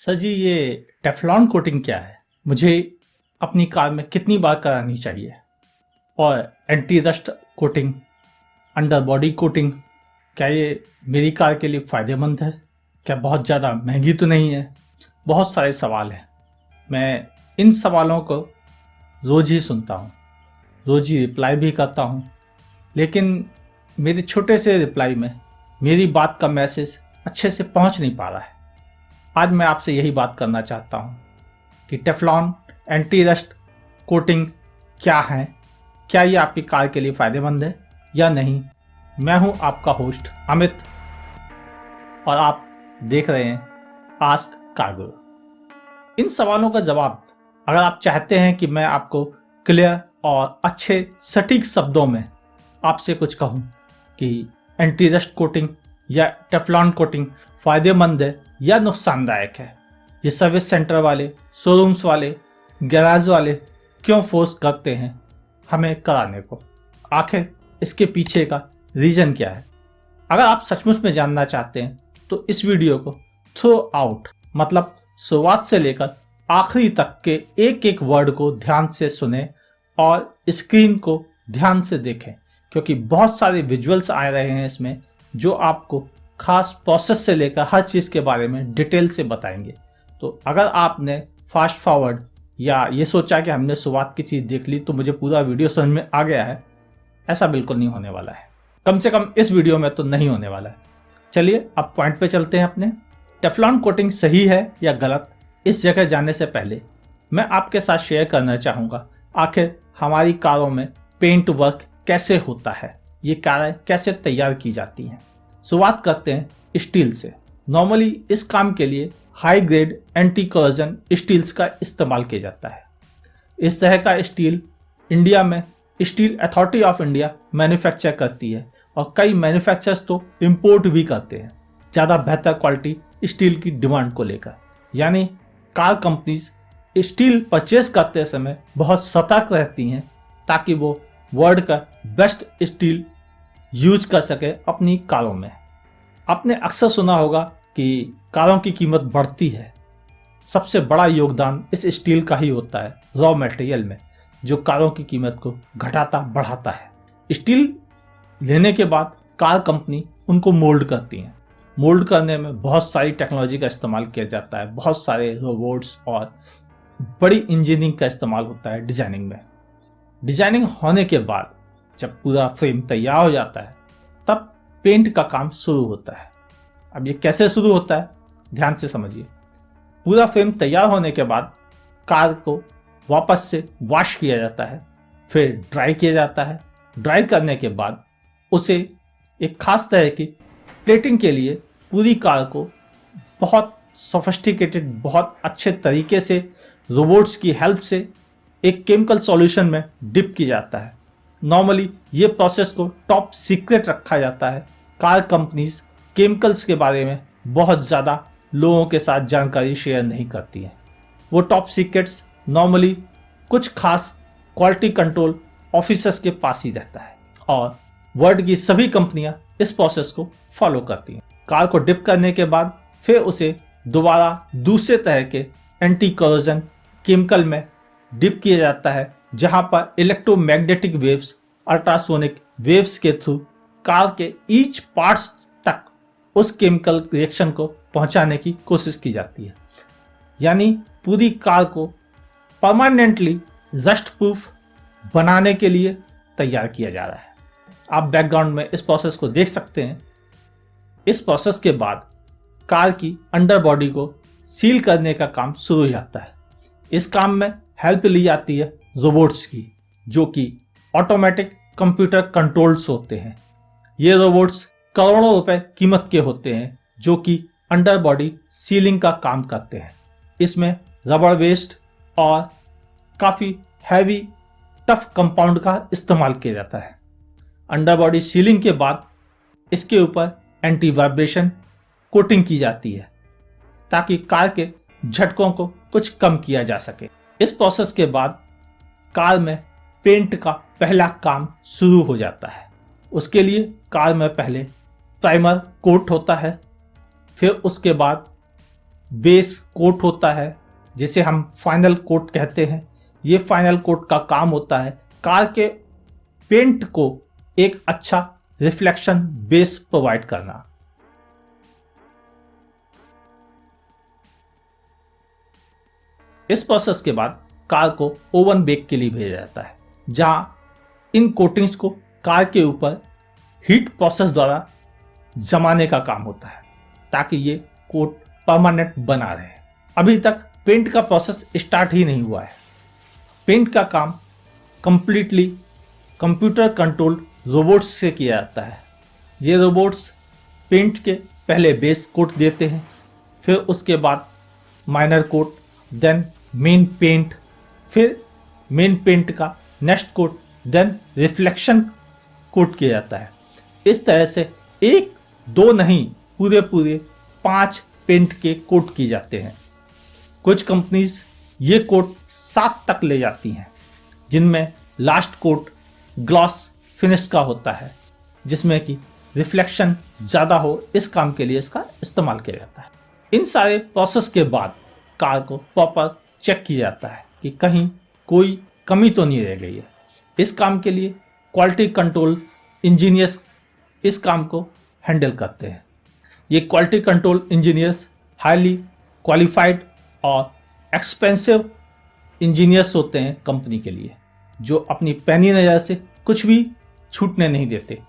Sir जी, ये Teflon coating क्या है? मुझे अपनी कार में कितनी बार करानी चाहिए? और anti rust coating, under body coating, क्या ये मेरी कार के लिए फ़ायदेमंद है? क्या बहुत ज़्यादा महंगी तो नहीं है? बहुत सारे सवाल हैं। मैं इन सवालों को रोज़ ही सुनता हूँ, रोज़ ही रिप्लाई भी करता हूँ, लेकिन मेरे छोटे से रिप्लाई में मेरी बात का मैसेज अच्छे से पहुँच नहीं पा रहा है। आज मैं आपसे यही बात करना चाहता हूँ कि टेफ्लॉन एंटी रस्ट कोटिंग क्या है, क्या ये आपकी कार के लिए फ़ायदेमंद है या नहीं। मैं हूँ आपका होस्ट अमित और आप देख रहे हैं आस्क कार। इन सवालों का जवाब अगर आप चाहते हैं कि मैं आपको क्लियर और अच्छे सटीक शब्दों में आपसे कुछ कहूँ कि एंटी रस्ट कोटिंग या टेफ्लॉन कोटिंग फ़ायदेमंद है या नुकसानदायक है, ये सर्विस सेंटर वाले, शोरूम्स वाले, गैराज वाले क्यों फोर्स करते हैं हमें कराने को? आखिर इसके पीछे का रीज़न क्या है? अगर आप सचमुच में जानना चाहते हैं तो इस वीडियो को थ्रू आउट, मतलब शुरुआत से लेकर आखिरी तक के एक एक वर्ड को ध्यान से सुने और स्क्रीन को ध्यान से देखें, क्योंकि बहुत सारे विजुअल्स आ रहे हैं इसमें जो आपको खास प्रोसेस से लेकर हर चीज़ के बारे में डिटेल से बताएंगे। तो अगर आपने फास्ट फॉरवर्ड या ये सोचा कि हमने शुरुआत की चीज़ देख ली तो मुझे पूरा वीडियो समझ में आ गया है, ऐसा बिल्कुल नहीं होने वाला है। कम से कम इस वीडियो में तो नहीं होने वाला है। चलिए अब पॉइंट पे चलते हैं अपने। टेफ्लॉन कोटिंग सही है या गलत, इस जगह जाने से पहले मैं आपके साथ शेयर करना चाहूँगा आखिर हमारी कारों में पेंट वर्क कैसे होता है, ये कारें कैसे तैयार की जाती हैं। शुरुआत करते हैं स्टील से। नॉर्मली इस काम के लिए high grade anti corrosion steels का इस्तेमाल किया जाता है। इस तरह का स्टील इंडिया में steel authority of India manufacture करती है और कई मैन्युफैक्चरर्स तो इंपोर्ट भी करते हैं ज़्यादा बेहतर क्वालिटी स्टील की डिमांड को लेकर। यानी कार कंपनीज स्टील परचेज करते समय बहुत सतर्क रहती हैं ताकि वो वर्ल्ड का बेस्ट स्टील यूज कर सके अपनी कारों में। आपने अक्सर सुना होगा कि कारों की कीमत बढ़ती है, सबसे बड़ा योगदान इस स्टील का ही होता है रॉ मटेरियल में, जो कारों की कीमत को घटाता बढ़ाता है। स्टील लेने के बाद कार कंपनी उनको मोल्ड करती हैं। मोल्ड करने में बहुत सारी टेक्नोलॉजी का इस्तेमाल किया जाता है, बहुत सारे रोबोट्स और बड़ी इंजीनियरिंग का इस्तेमाल होता है डिजाइनिंग में। डिजाइनिंग होने के बाद जब पूरा फ्रेम तैयार हो जाता है तब पेंट का काम शुरू होता है। अब ये कैसे शुरू होता है, ध्यान से समझिए। पूरा फ्रेम तैयार होने के बाद कार को वापस से वॉश किया जाता है, फिर ड्राई किया जाता है। ड्राई करने के बाद उसे एक खास तरह की प्लेटिंग के लिए पूरी कार को बहुत सोफिस्टिकेटेड, बहुत अच्छे तरीके से रोबोट्स की हेल्प से एक केमिकल सॉल्यूशन में डिप किया जाता है। नॉर्मली ये प्रोसेस को टॉप सीक्रेट रखा जाता है। कार कंपनीज केमिकल्स के बारे में बहुत ज़्यादा लोगों के साथ जानकारी शेयर नहीं करती हैं। वो टॉप सीक्रेट्स नॉर्मली कुछ खास क्वालिटी कंट्रोल ऑफिसर्स के पास ही रहता है और वर्ल्ड की सभी कंपनियां इस प्रोसेस को फॉलो करती हैं। कार को डिप करने के बाद फिर उसे दोबारा दूसरे तरह के एंटी करोजन केमिकल में डिप किया जाता है, जहां पर इलेक्ट्रोमैग्नेटिक वेव्स, अल्ट्रासोनिक वेव्स के थ्रू कार के ईच पार्ट्स तक उस केमिकल रिएक्शन को पहुंचाने की कोशिश की जाती है। यानी पूरी कार को परमानेंटली रस्ट प्रूफ बनाने के लिए तैयार किया जा रहा है। आप बैकग्राउंड में इस प्रोसेस को देख सकते हैं। इस प्रोसेस के बाद कार की अंडर बॉडी को सील करने का काम शुरू हो जाता है। इस काम में हेल्प ली जाती है रोबोट्स की, जो कि ऑटोमेटिक कंप्यूटर कंट्रोल्स होते हैं। ये रोबोट्स करोड़ों रुपए कीमत के होते हैं, जो कि अंडर बॉडी सीलिंग का काम करते हैं। इसमें रबड़ वेस्ट और काफ़ी हैवी टफ कंपाउंड का इस्तेमाल किया जाता है। अंडर बॉडी सीलिंग के बाद इसके ऊपर एंटी वाइब्रेशन कोटिंग की जाती है ताकि कार के झटकों को कुछ कम किया जा सके। इस प्रोसेस के बाद कार में पेंट का पहला काम शुरू हो जाता है। उसके लिए कार में पहले प्राइमर कोट होता है, फिर उसके बाद बेस कोट होता है जिसे हम फाइनल कोट कहते हैं। ये फाइनल कोट का काम होता है कार के पेंट को एक अच्छा रिफ्लेक्शन बेस प्रोवाइड करना। इस प्रोसेस के बाद कार को ओवन बेक के लिए भेजा जाता है, जहां इन कोटिंग्स को कार के ऊपर हीट प्रोसेस द्वारा जमाने का काम होता है ताकि ये कोट परमानेंट बना रहे। अभी तक पेंट का प्रोसेस स्टार्ट ही नहीं हुआ है। पेंट का काम कंप्लीटली कंप्यूटर कंट्रोल्ड रोबोट्स से किया जाता है। ये रोबोट्स पेंट के पहले बेस कोट देते हैं, फिर उसके बाद minor coat, then main paint, फिर मेन पेंट का next coat, then reflection coat किया जाता है। इस तरह से एक दो नहीं, पूरे 5 पेंट के कोट किए जाते हैं। कुछ कंपनीज ये कोट 7 तक ले जाती हैं, जिनमें लास्ट कोट ग्लॉस फिनिश का होता है, जिसमें कि रिफ्लेक्शन ज़्यादा हो, इस काम के लिए इसका इस्तेमाल किया जाता है। इन सारे प्रोसेस के बाद कार को प्रॉपर चेक किया जाता है कि कहीं कोई कमी तो नहीं रह गई है। इस काम के लिए क्वालिटी कंट्रोल इंजीनियर्स इस काम को हैंडल करते हैं। ये quality control engineers highly qualified और एक्सपेंसिव इंजीनियर्स होते हैं कंपनी के लिए, जो अपनी पैनी नज़र से कुछ भी छूटने नहीं देते।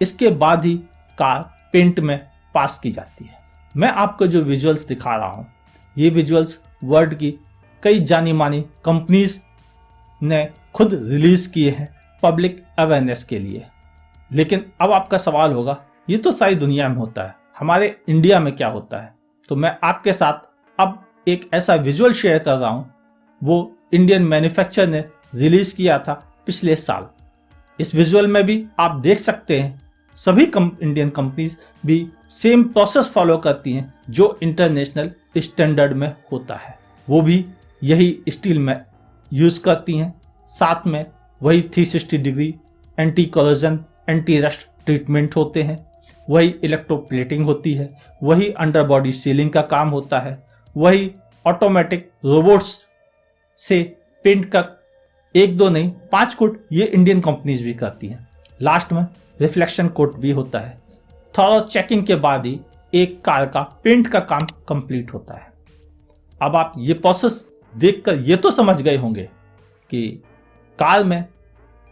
इसके बाद ही कार पेंट में पास की जाती है। मैं आपको जो विजुअल्स दिखा रहा हूँ, ये विजुअल्स वर्ल्ड की कई जानी मानी कंपनीज ने खुद रिलीज किए हैं पब्लिक अवेयरनेस के लिए। लेकिन अब आपका सवाल होगा, ये तो सारी दुनिया में होता है, हमारे इंडिया में क्या होता है? तो मैं आपके साथ अब एक ऐसा विजुअल शेयर कर रहा हूँ, वो इंडियन मैन्युफैक्चरर ने रिलीज किया था पिछले साल। इस विजुअल में भी आप देख सकते हैं सभी इंडियन कंपनीज भी सेम प्रोसेस फॉलो करती हैं जो इंटरनेशनल स्टैंडर्ड में होता है। वो भी यही स्टील में यूज़ करती हैं, साथ में वही 360 degree anti corrosion anti rust treatment होते हैं, वही इलेक्ट्रोप्लेटिंग होती है, वही अंडर बॉडी सीलिंग का काम होता है, वही ऑटोमेटिक रोबोट्स से पेंट का 1-2 नहीं 5 कोट ये इंडियन कंपनीज भी करती हैं। लास्ट में रिफ्लेक्शन कोट भी होता है। थोड़ा चेकिंग के बाद ही एक कार का पेंट का काम कंप्लीट होता है। अब आप ये प्रोसेस देखकर ये तो समझ गए होंगे कि कार में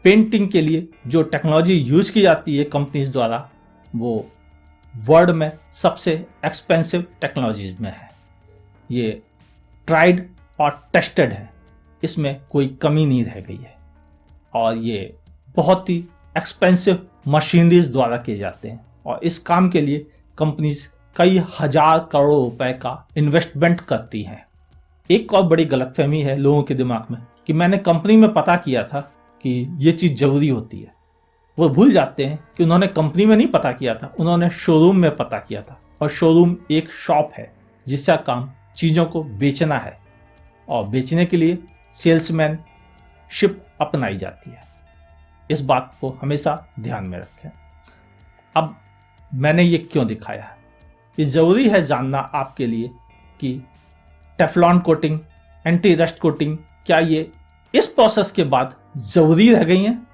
पेंटिंग के लिए जो टेक्नोलॉजी यूज की जाती है कंपनीज द्वारा, वो वर्ल्ड में सबसे एक्सपेंसिव टेक्नोलॉजीज में है। ये ट्राइड और टेस्टेड है, इसमें कोई कमी नहीं रह गई है, और ये बहुत ही एक्सपेंसिव मशीनरीज द्वारा किए जाते हैं। और इस काम के लिए कंपनीज कई हजार करोड़ रुपए का इन्वेस्टमेंट करती हैं। एक और बड़ी गलतफहमी है लोगों के दिमाग में कि मैंने कंपनी में पता किया था कि ये चीज़ ज़रूरी होती है। वो भूल जाते हैं कि उन्होंने कंपनी में नहीं पता किया था, उन्होंने शोरूम में पता किया था। और शोरूम एक शॉप है जिसका काम चीज़ों को बेचना है, और बेचने के लिए सेल्समैन शिप अपनाई जाती है। इस बात को हमेशा ध्यान में रखें। अब मैंने ये क्यों दिखाया है, ये ज़रूरी है जानना आपके लिए कि Teflon coating, anti rust coating, क्या ये इस प्रोसेस के बाद ज़रूरी रह गई हैं?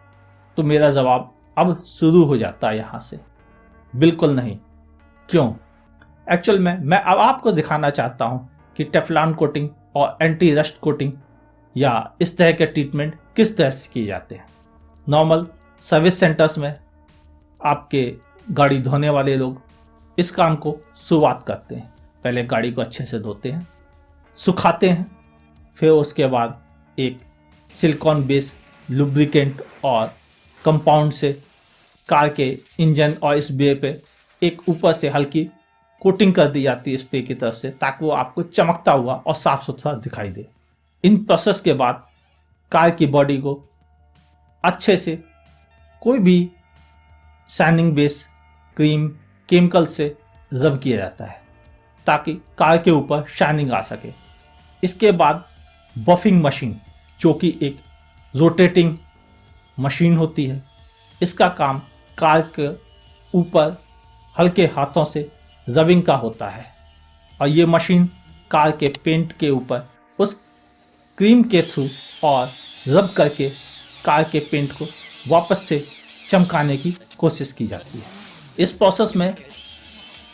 तो मेरा जवाब अब शुरू हो जाता है यहाँ से, बिल्कुल नहीं। क्यों? एक्चुअल में मैं अब आपको दिखाना चाहता हूँ कि टेफ्लॉन कोटिंग और एंटी रस्ट कोटिंग या इस तरह के ट्रीटमेंट किस तरह से किए जाते हैं। नॉर्मल सर्विस सेंटर्स में आपके गाड़ी धोने वाले लोग इस काम को शुरुआत करते हैं। पहले गाड़ी को अच्छे से धोते हैं, सुखाते हैं, फिर उसके बाद एक सिलिकॉन बेस लुब्रिकेंट और कंपाउंड से कार के इंजन और इस बे पे एक ऊपर से हल्की कोटिंग कर दी जाती है स्प्रे की तरफ से, ताकि वो आपको चमकता हुआ और साफ सुथरा दिखाई दे। इन प्रोसेस के बाद कार की बॉडी को अच्छे से कोई भी शाइनिंग बेस क्रीम केमिकल से रब किया जाता है ताकि कार के ऊपर शाइनिंग आ सके। इसके बाद बफिंग मशीन, जो कि एक रोटेटिंग मशीन होती है, इसका काम कार के ऊपर हल्के हाथों से रबिंग का होता है। और ये मशीन कार के पेंट के ऊपर उस क्रीम के थ्रू और रब करके कार के पेंट को वापस से चमकाने की कोशिश की जाती है। इस प्रोसेस में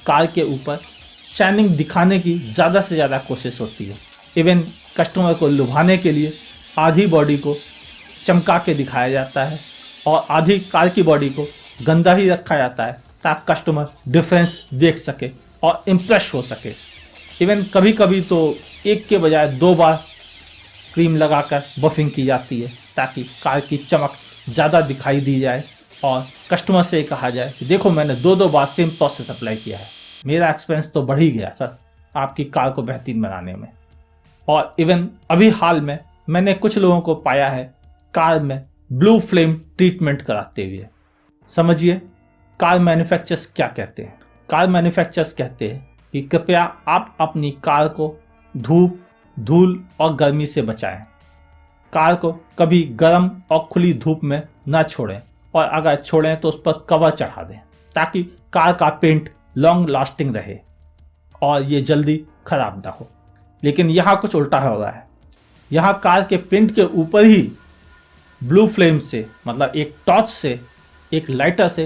कार के ऊपर शाइनिंग दिखाने की ज़्यादा से ज़्यादा कोशिश होती है। इवन कस्टमर को लुभाने के लिए आधी बॉडी को चमका के दिखाया जाता है और आधी कार की बॉडी को गंदा ही रखा जाता है ताकि कस्टमर डिफरेंस देख सके और इम्प्रेस हो सके। इवन कभी कभी तो एक के बजाय 2 बार क्रीम लगाकर बफिंग की जाती है ताकि कार की चमक ज़्यादा दिखाई दी जाए और कस्टमर से कहा जाए कि देखो मैंने 2 बार सेम प्रोसेस अप्लाई किया है, मेरा एक्सपेंस तो बढ़ ही गया सर आपकी कार को बेहतरीन बनाने में। और इवन अभी हाल में मैंने कुछ लोगों को पाया है कार में ब्लू फ्लेम ट्रीटमेंट कराते हुए। समझिए कार मैन्युफैक्चरर्स क्या कहते हैं। कार मैन्युफैक्चरर्स कहते हैं कि कृपया आप अपनी कार को धूप, धूल और गर्मी से बचाएं। कार को कभी गर्म और खुली धूप में ना छोड़ें और अगर छोड़ें तो उस पर कवर चढ़ा दें ताकि कार का पेंट लॉन्ग लास्टिंग रहे और ये जल्दी खराब ना हो। लेकिन यहाँ कुछ उल्टा हो रहा है। यहाँ कार के पेंट के ऊपर ही ब्लू फ्लेम से, मतलब एक टॉर्च से, एक लाइटर से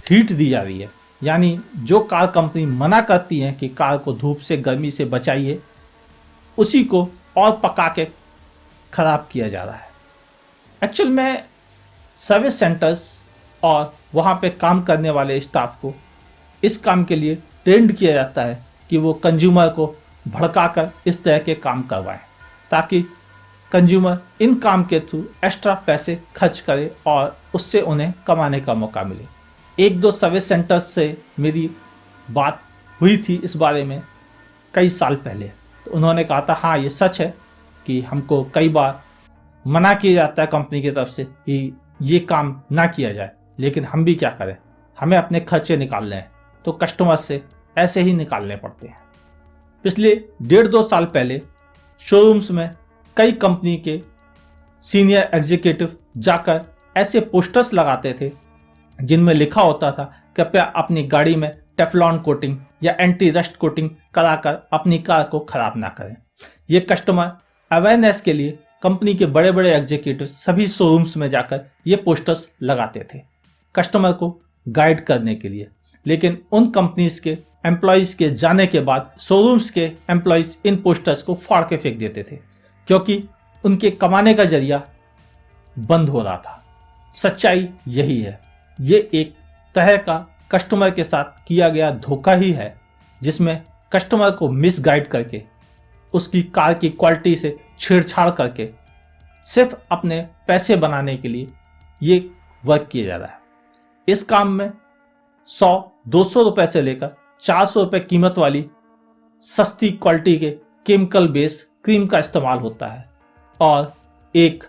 हीट दी जा रही है। यानी जो कार कंपनी मना करती है कि कार को धूप से, गर्मी से बचाइए, उसी को और पका के खराब किया जा रहा है। एक्चुअल में सर्विस सेंटर्स और वहाँ पे काम करने वाले स्टाफ को इस काम के लिए ट्रेंड किया जाता है कि वो कंज्यूमर को भड़काकर इस तरह के काम करवाएं ताकि कंज्यूमर इन काम के थ्रू एक्स्ट्रा पैसे खर्च करे और उससे उन्हें कमाने का मौका मिले। 1-2 सर्विस सेंटर्स से मेरी बात हुई थी इस बारे में कई साल पहले, तो उन्होंने कहा था हाँ ये सच है कि हमको कई बार मना किया जाता है कंपनी की तरफ से कि ये काम ना किया जाए, लेकिन हम भी क्या करें, हमें अपने खर्चे निकालने हैं तो कस्टमर से ऐसे ही निकालने पड़ते हैं। पिछले 1.5-2 साल पहले शोरूम्स में कई कंपनी के सीनियर एग्जीक्यूटिव जाकर ऐसे पोस्टर्स लगाते थे जिनमें लिखा होता था कृपया अपनी गाड़ी में टेफ्लॉन कोटिंग या एंटी रस्ट कोटिंग कराकर अपनी कार को खराब ना करें। ये कस्टमर अवेयरनेस के लिए कंपनी के बड़े बड़े एग्जीक्यूटिव सभी शोरूम्स में जाकर ये पोस्टर्स लगाते थे कस्टमर को गाइड करने के लिए। लेकिन उन कंपनीज के एम्प्लॉयज़ के जाने के बाद शोरूम्स के एम्प्लॉयज़ इन पोस्टर्स को फाड़ के फेंक देते थे क्योंकि उनके कमाने का जरिया बंद हो रहा था। सच्चाई यही है। ये एक तरह का कस्टमर के साथ किया गया धोखा ही है जिसमें कस्टमर को मिसगाइड करके, उसकी कार की क्वालिटी से छेड़छाड़ करके सिर्फ अपने पैसे बनाने के लिए ये वर्क किया जा रहा है। इस काम में 100-200 रुपए से लेकर 400 रुपए कीमत वाली सस्ती क्वालिटी के केमिकल बेस क्रीम का इस्तेमाल होता है और एक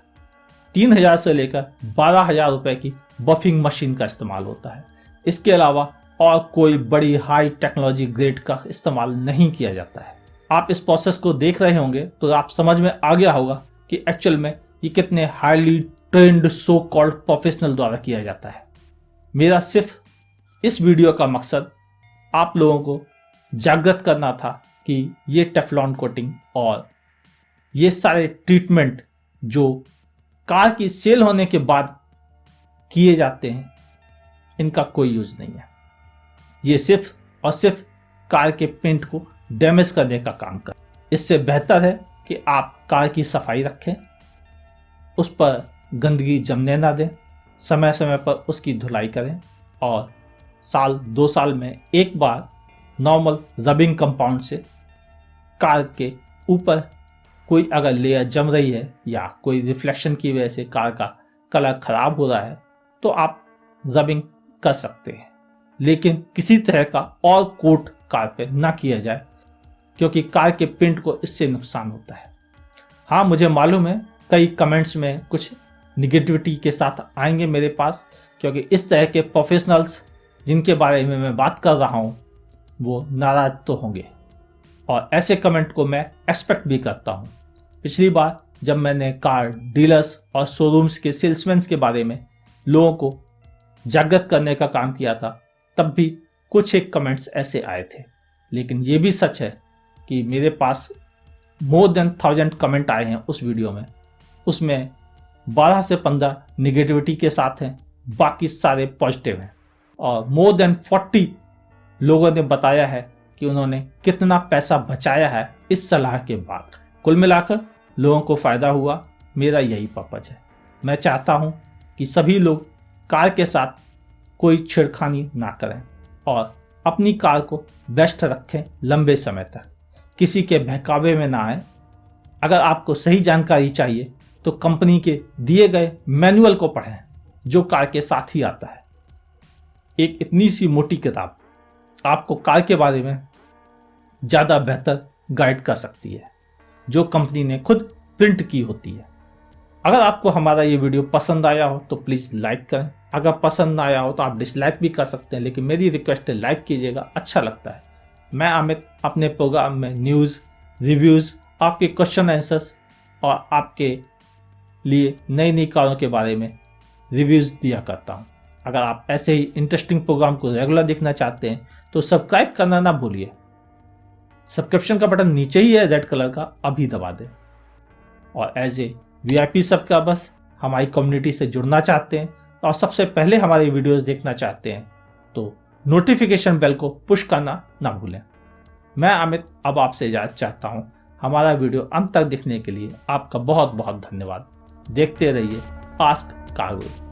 3000 से लेकर 12,000 रुपए की बफिंग मशीन का इस्तेमाल होता है। इसके अलावा और कोई बड़ी हाई टेक्नोलॉजी ग्रेड का इस्तेमाल नहीं किया जाता है। आप इस प्रोसेस को देख रहे होंगे तो आप समझ में आ गया होगा कि एक्चुअल में ये कितने highly trend so called professional द्वारा किया जाता है। मेरा सिर्फ इस वीडियो का मकसद आप लोगों को जागृत करना था कि ये टेफ्लॉन कोटिंग और ये सारे ट्रीटमेंट जो कार की सेल होने के बाद किए जाते हैं इनका कोई यूज नहीं है। ये सिर्फ और सिर्फ कार के पेंट को डैमेज करने का काम कर। इससे बेहतर है कि आप कार की सफाई रखें, उस पर गंदगी जमने ना दें, समय समय पर उसकी धुलाई करें और 1-2 साल में एक बार नॉर्मल रबिंग कंपाउंड से कार के ऊपर कोई अगर लेयर जम रही है या कोई रिफ्लेक्शन की वजह से कार का कलर खराब हो रहा है तो आप रबिंग कर सकते हैं, लेकिन किसी तरह का और कोट कार पे ना किया जाए क्योंकि कार के पेंट को इससे नुकसान होता है। हाँ, मुझे मालूम है कई कमेंट्स में कुछ निगेटिविटी के साथ आएंगे मेरे पास क्योंकि इस तरह के प्रोफेशनल्स जिनके बारे में मैं बात कर रहा हूँ वो नाराज तो होंगे और ऐसे कमेंट को मैं एक्सपेक्ट भी करता हूँ। पिछली बार जब मैंने कार डीलर्स और शोरूम्स के सेल्समैन के बारे में लोगों को जागृत करने का काम किया था तब भी कुछ एक कमेंट्स ऐसे आए थे, लेकिन ये भी सच है कि मेरे पास मोर देन 1000 कमेंट आए हैं उस वीडियो में, उसमें 12 से 15 निगेटिविटी के साथ हैं, बाकी सारे पॉजिटिव हैं। और मोर देन 40 लोगों ने बताया है कि उन्होंने कितना पैसा बचाया है इस सलाह के बाद। कुल मिलाकर लोगों को फ़ायदा हुआ, मेरा यही पर्पज है। मैं चाहता हूं कि सभी लोग कार के साथ कोई छेड़खानी ना करें और अपनी कार को बेस्ट रखें लंबे समय तक, किसी के बहकावे में ना आए। अगर आपको सही जानकारी चाहिए तो कंपनी के दिए गए मैनुअल को पढ़ें जो कार के साथ ही आता है। एक इतनी सी मोटी किताब आपको कार के बारे में ज़्यादा बेहतर गाइड कर सकती है, जो कंपनी ने खुद प्रिंट की होती है। अगर आपको हमारा ये वीडियो पसंद आया हो तो प्लीज़ लाइक करें, अगर पसंद ना आया हो तो आप डिसलाइक भी कर सकते हैं, लेकिन मेरी रिक्वेस्ट है लाइक कीजिएगा, अच्छा लगता है। मैं अमित अपने प्रोग्राम में न्यूज़, रिव्यूज़, आपके क्वेश्चन आंसर्स और आपके लिए नई नई कारों के बारे में रिव्यूज़ दिया करता हूँ। अगर आप ऐसे ही इंटरेस्टिंग प्रोग्राम को रेगुलर देखना चाहते हैं तो सब्सक्राइब करना ना भूलिए। सब्सक्रिप्शन का बटन नीचे ही है रेड कलर का, अभी दबा दें। और एज ए VIP सब्सक्राइबर्स हमारी कम्युनिटी से जुड़ना चाहते हैं और सबसे पहले हमारी वीडियोस देखना चाहते हैं तो नोटिफिकेशन बेल को पुश करना ना भूलें। मैं अमित अब आपसे इजाज़त चाहता हूँ। हमारा वीडियो अंत तक देखने के लिए आपका बहुत बहुत धन्यवाद। देखते रहिए आस्क कार गुरु।